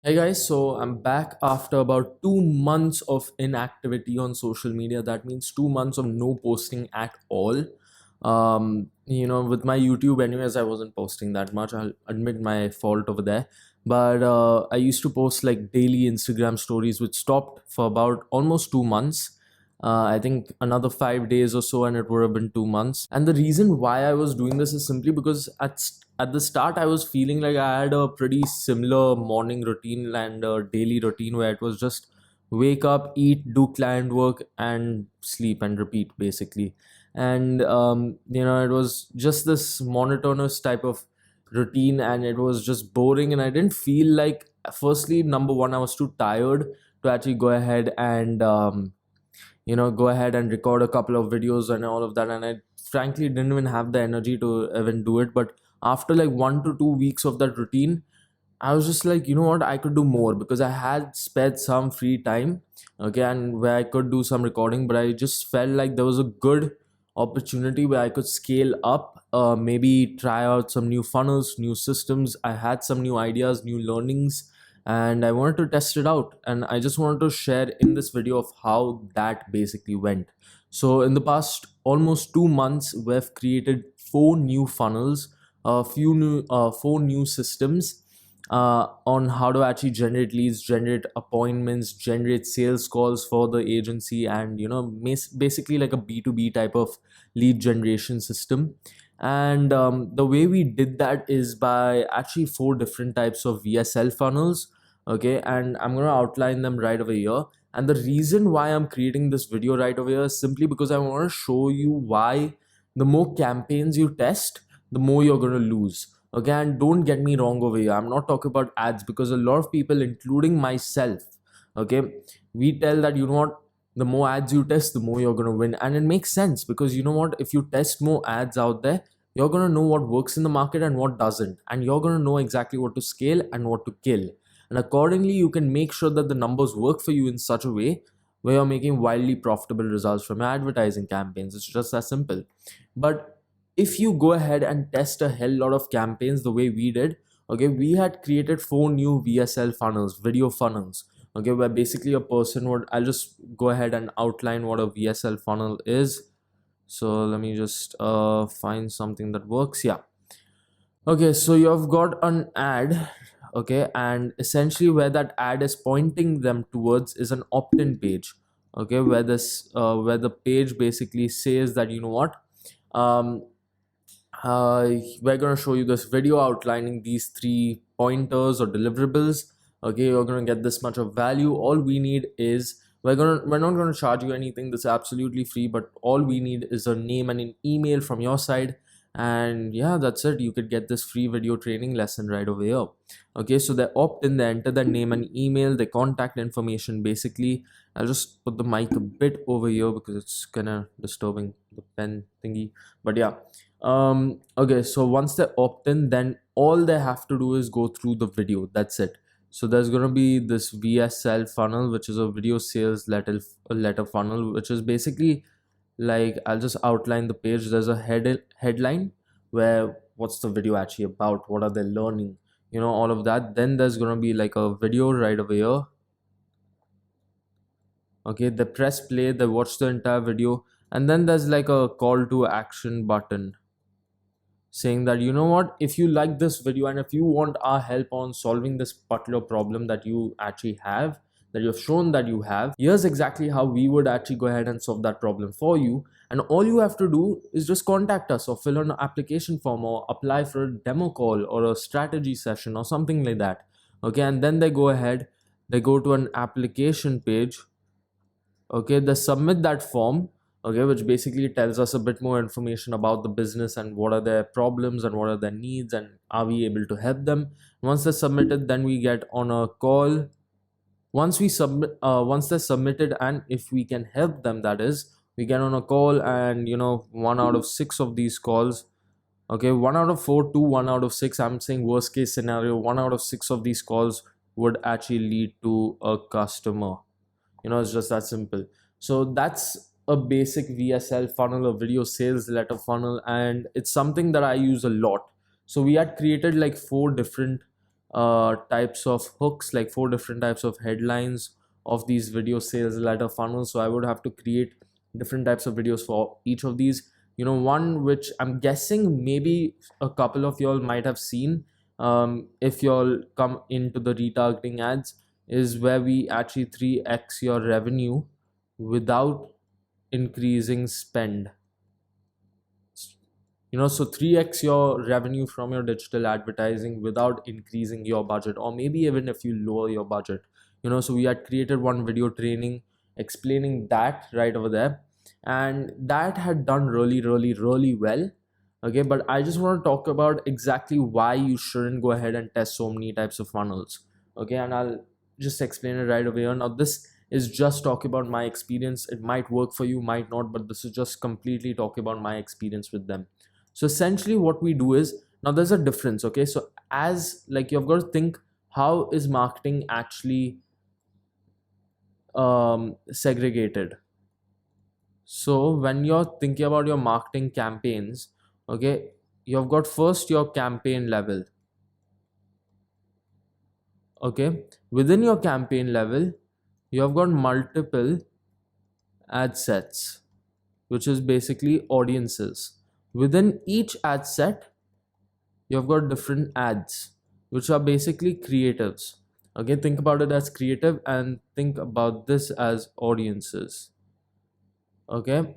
Hey guys, so I'm back after about 2 months of inactivity on social media. That means 2 months of no posting at all. With my YouTube, anyways, I wasn't posting that much. I'll admit my fault over there. But I used to post like daily Instagram stories, which stopped for about almost 2 months. I think another 5 days or so, and it would have been 2 months. And the reason why I was doing this is simply because at the start I was feeling like I had a pretty similar morning routine and a daily routine where it was just wake up, eat, do client work, and sleep and repeat basically. And it was just this monotonous type of routine, and it was just boring. And I didn't feel like, firstly, number one, I was too tired to actually go ahead and record a couple of videos and all of that. And I frankly didn't even have the energy to even do it. But after like 1 to 2 weeks of that routine, I was just like, you know what, I could do more because I had spent some free time, okay, and where I could do some recording. But I just felt like there was a good opportunity where I could scale up, maybe try out some new funnels, new systems. I had some new ideas, new learnings, and I wanted to test it out. And I just wanted to share in this video of how that basically went. So, in the past almost 2 months, we've created four new funnels, four new systems on how to actually generate leads, generate appointments, generate sales calls for the agency, and basically like a B2B type of lead generation system. And the way we did that is by actually four different types of VSL funnels. Okay, and I'm going to outline them right over here. And the reason why I'm creating this video right over here is simply because I want to show you why the more campaigns you test, the more you're going to lose. Okay, and don't get me wrong over here, I'm not talking about ads, because a lot of people, including myself, okay, we tell that, you know what, the more ads you test, the more you're going to win. And it makes sense, because you know what, if you test more ads out there, you're going to know what works in the market and what doesn't, and you're going to know exactly what to scale and what to kill. And accordingly, you can make sure that the numbers work for you in such a way where you're making wildly profitable results from your advertising campaigns. It's just that simple. But if you go ahead and test a hell lot of campaigns the way we did, okay, we had created four new VSL funnels, video funnels, okay, where basically a person would, I'll just go ahead and outline what a VSL funnel is. So let me just find something that works. Yeah. Okay, so you've got an ad, okay, and essentially where that ad is pointing them towards is an opt-in page, okay, where the page basically says that, you know what, um, we're going to show you this video outlining these three pointers or deliverables. Okay, you're going to get this much of value. All we need is, we're not going to charge you anything. This is absolutely free, but all we need is a name and an email from your side. And yeah, that's it. You could get this free video training lesson right over here. Okay, so they opt in, they enter their name and email, their contact information basically. I'll just put the mic a bit over here because it's kind of disturbing the pen thingy. But yeah, okay, so once they opt in, then all they have to do is go through the video. That's it. So there's going to be this VSL funnel, which is a video sales letter funnel, which is basically like, I'll just outline the page. There's a headline where what's the video actually about, what are they learning, all of that. Then there's going to be like a video right over here. Okay, they press play, they watch the entire video, and then there's like a call to action button saying that, you know what, if you like this video and if you want our help on solving this particular problem that you actually have, that you've shown that you have, here's exactly how we would actually go ahead and solve that problem for you. And all you have to do is just contact us or fill in an application form or apply for a demo call or a strategy session or something like that. Okay, and then they go ahead, they go to an application page. Okay, they submit that form, okay, which basically tells us a bit more information about the business and what are their problems and what are their needs and are we able to help them. Once they're submitted, then we get on a call. Once they're submitted, and if we can help them, that is, we get on a call. And 1 out of 6 of these calls, okay, 1 out of 4 to 1 out of 6, I'm saying worst case scenario, 1 out of 6 of these calls would actually lead to a customer. It's just that simple. So that's a basic VSL funnel, a video sales letter funnel, and it's something that I use a lot. So we had created like four different types of hooks, like 4 different types of headlines of these video sales letter funnels. So I would have to create different types of videos for each of these. One which I'm guessing maybe a couple of y'all might have seen, if y'all come into the retargeting ads, is where we actually 3x your revenue without increasing spend. So 3x your revenue from your digital advertising without increasing your budget, or maybe even if you lower your budget. So we had created one video training explaining that right over there, and that had done really, really, really well. Okay, but I just want to talk about exactly why you shouldn't go ahead and test so many types of funnels. Okay, and I'll just explain it right over here. Now, this is just talk about my experience. It might work for you, might not, but this is just completely talk about my experience with them. So essentially what we do is, now there's a difference. Okay, so as like you've got to think, how is marketing actually segregated? So when you're thinking about your marketing campaigns, okay, you've got first your campaign level. Okay, within your campaign level, you have got multiple ad sets, which is basically audiences. Within each ad set, you've got different ads, which are basically creatives. Okay, think about it as creative and think about this as audiences. Okay,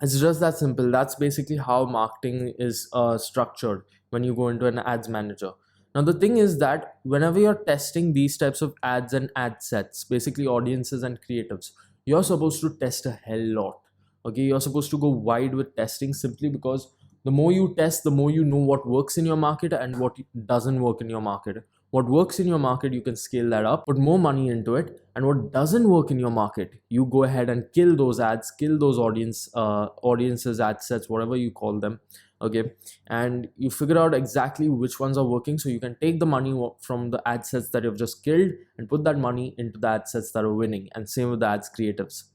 it's just that simple. That's basically how marketing is structured when you go into an ads manager. Now, the thing is that whenever you're testing these types of ads and ad sets, basically audiences and creatives, you're supposed to test a hell lot. Okay, you're supposed to go wide with testing, simply because the more you test, the more you know what works in your market and what doesn't work in your market. What works in your market, you can scale that up, put more money into it, and what doesn't work in your market, you go ahead and kill those ads, kill those audiences, ad sets, whatever you call them. Okay, and you figure out exactly which ones are working, so you can take the money from the ad sets that you've just killed and put that money into the ad sets that are winning, and same with the ads creatives.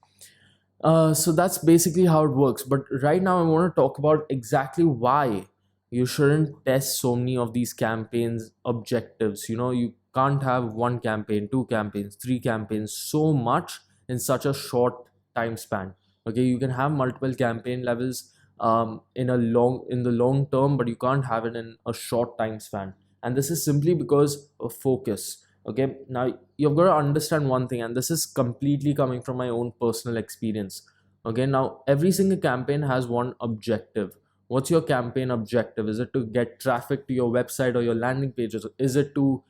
So that's basically how it works. But right now, I want to talk about exactly why you shouldn't test so many of these campaigns objectives. You can't have one campaign, two campaigns, three campaigns, so much in such a short time span. Okay, you can have multiple campaign levels in the long term, but you can't have it in a short time span. And this is simply because of focus. Okay, now you've got to understand one thing, and this is completely coming from my own personal experience. Okay, now every single campaign has one objective. What's your campaign objective? Is it to get traffic to your website or your landing pages? Is it to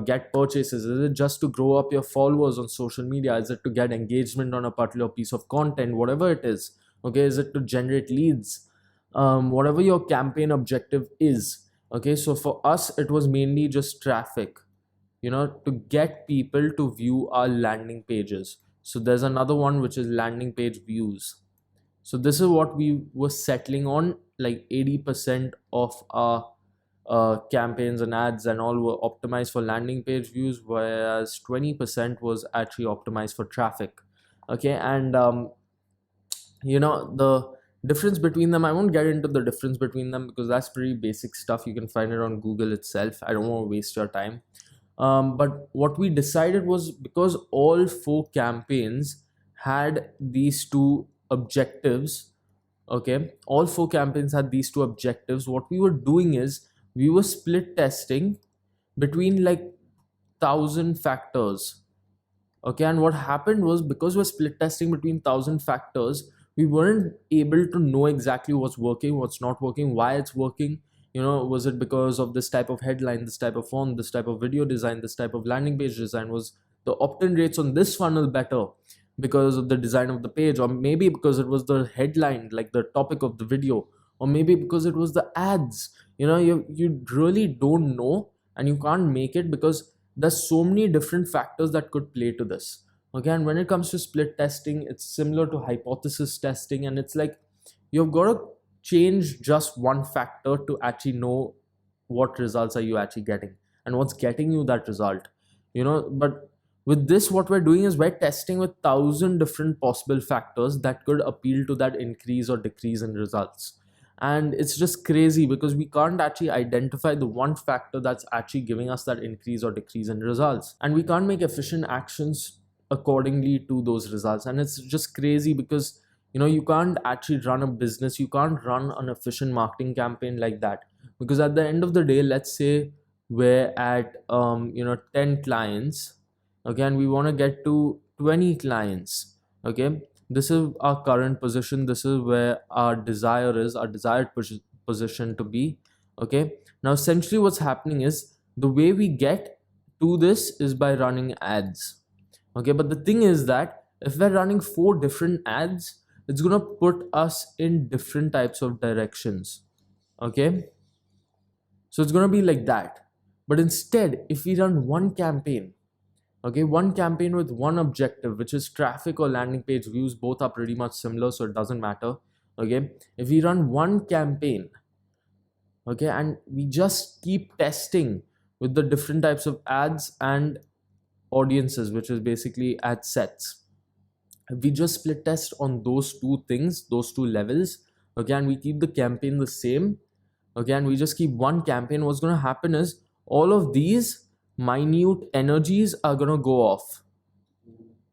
get purchases? Is it just to grow up your followers on social media? Is it to get engagement on a particular piece of content? Whatever it is. Okay, is it to generate leads? Whatever your campaign objective is. Okay, so for us it was mainly just traffic, to get people to view our landing pages. So there's another one which is landing page views. So this is what we were settling on. Like 80% of our campaigns and ads and all were optimized for landing page views, whereas 20% was actually optimized for traffic. Okay, and the difference between them, I won't get into the difference between them because that's pretty basic stuff. You can find it on Google itself. I don't want to waste your time. But what we decided was, because all 4 campaigns had these 2 objectives. Okay, all 4 campaigns had these 2 objectives. What we were doing is we were split testing between like 1,000 factors. Okay, and what happened was, because we're split testing between 1,000 factors, we weren't able to know exactly what's working, what's not working, why it's working. Was it because of this type of headline, this type of font, this type of video design, this type of landing page design? Was the opt-in rates on this funnel better because of the design of the page? Or maybe because it was the headline, like the topic of the video? Or maybe because it was the ads? You really don't know, and you can't make it because there's so many different factors that could play to this. Okay, and when it comes to split testing, it's similar to hypothesis testing, and it's like you've got to change just one factor to actually know what results are you actually getting and what's getting you that result. But with this, what we're doing is we're testing with 1,000 different possible factors that could appeal to that increase or decrease in results. And it's just crazy because we can't actually identify the one factor that's actually giving us that increase or decrease in results, and we can't make efficient actions accordingly to those results. And it's just crazy because you can't actually run a business, you can't run an efficient marketing campaign like that, because at the end of the day, let's say we're at 10 clients, okay, and we want to get to 20 clients, okay. This is our current position, this is where our desire is, our desired position to be, okay. Now essentially what's happening is the way we get to this is by running ads, okay. But the thing is that if we're running 4 different ads, it's gonna put us in different types of directions, okay. So it's gonna be like that. But instead, if we run one campaign, okay, one campaign with one objective, which is traffic or landing page views, both are pretty much similar, so it doesn't matter, okay. If we run one campaign, okay, and we just keep testing with the different types of ads and audiences, which is basically ad sets, if we just split test on those two things, those two levels, okay, and we keep the campaign the same, okay, and we just keep one campaign, what's going to happen is all of these minute energies are going to go off,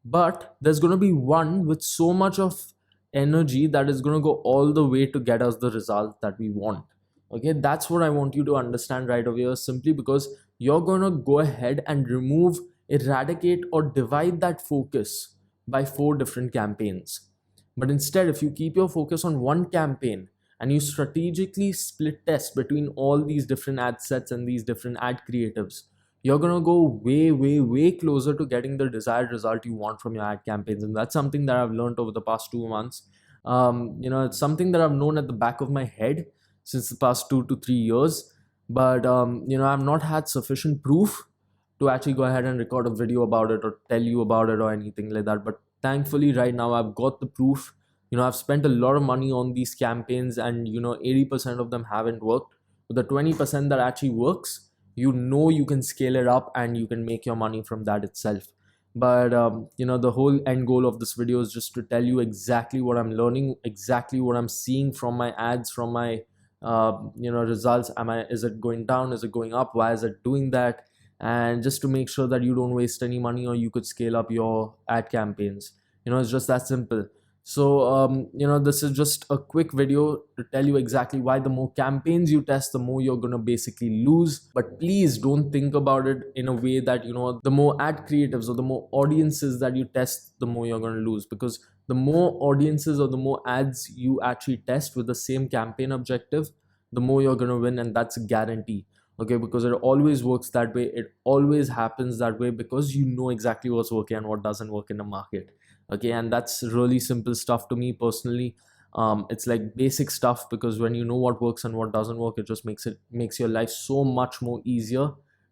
but there's going to be one with so much of energy that is going to go all the way to get us the result that we want, okay. That's what I want you to understand right over here, simply because you're going to go ahead and remove, eradicate, or divide that focus by 4 different campaigns. But instead, if you keep your focus on one campaign and you strategically split test between all these different ad sets and these different ad creatives, you're going to go way, way, way closer to getting the desired result you want from your ad campaigns. And that's something that I've learned over the past 2 months. It's something that I've known at the back of my head since the past 2 to 3 years. But, I've not had sufficient proof to actually go ahead and record a video about it or tell you about it or anything like that. But thankfully, right now, I've got the proof. I've spent a lot of money on these campaigns, and 80% of them haven't worked. But the 20% that actually works, you can scale it up and you can make your money from that itself. But the whole end goal of this video is just to tell you exactly what I'm learning, exactly what I'm seeing from my ads, from my results. Is it going down, is it going up, why is it doing that? And just to make sure that you don't waste any money, or you could scale up your ad campaigns. It's just that simple. So this is just a quick video to tell you exactly why the more campaigns you test, the more you're going to basically lose. But please don't think about it in a way that the more ad creatives or the more audiences that you test, the more you're going to lose, because the more audiences or the more ads you actually test with the same campaign objective, the more you're going to win, and that's a guarantee, okay. Because it always works that way, it always happens that way, because you know exactly what's working and what doesn't work in the market, okay. And that's really simple stuff to me personally. It's like basic stuff, because when you know what works and what doesn't work, it just makes your life so much more easier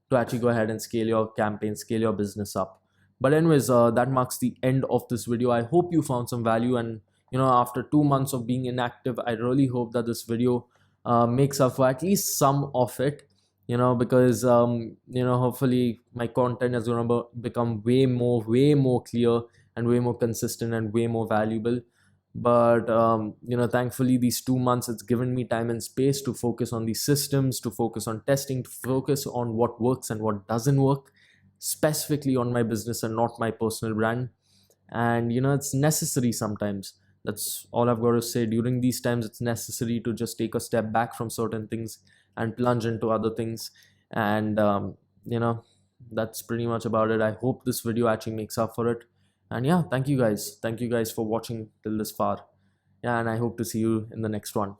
to actually go ahead and scale your campaign, scale your business up. But anyways, that marks the end of this video. I hope you found some value, and after 2 months of being inactive, I really hope that this video makes up for at least some of it, because hopefully my content is going to become way more clear and way more consistent and way more valuable. But thankfully these 2 months, it's given me time and space to focus on these systems, to focus on testing, to focus on what works and what doesn't work, specifically on my business and not my personal brand. And it's necessary sometimes. That's all I've got to say. During these times, it's necessary to just take a step back from certain things and plunge into other things. And that's pretty much about it. I hope this video actually makes up for it. And yeah, thank you guys for watching till this far. Yeah, and I hope to see you in the next one.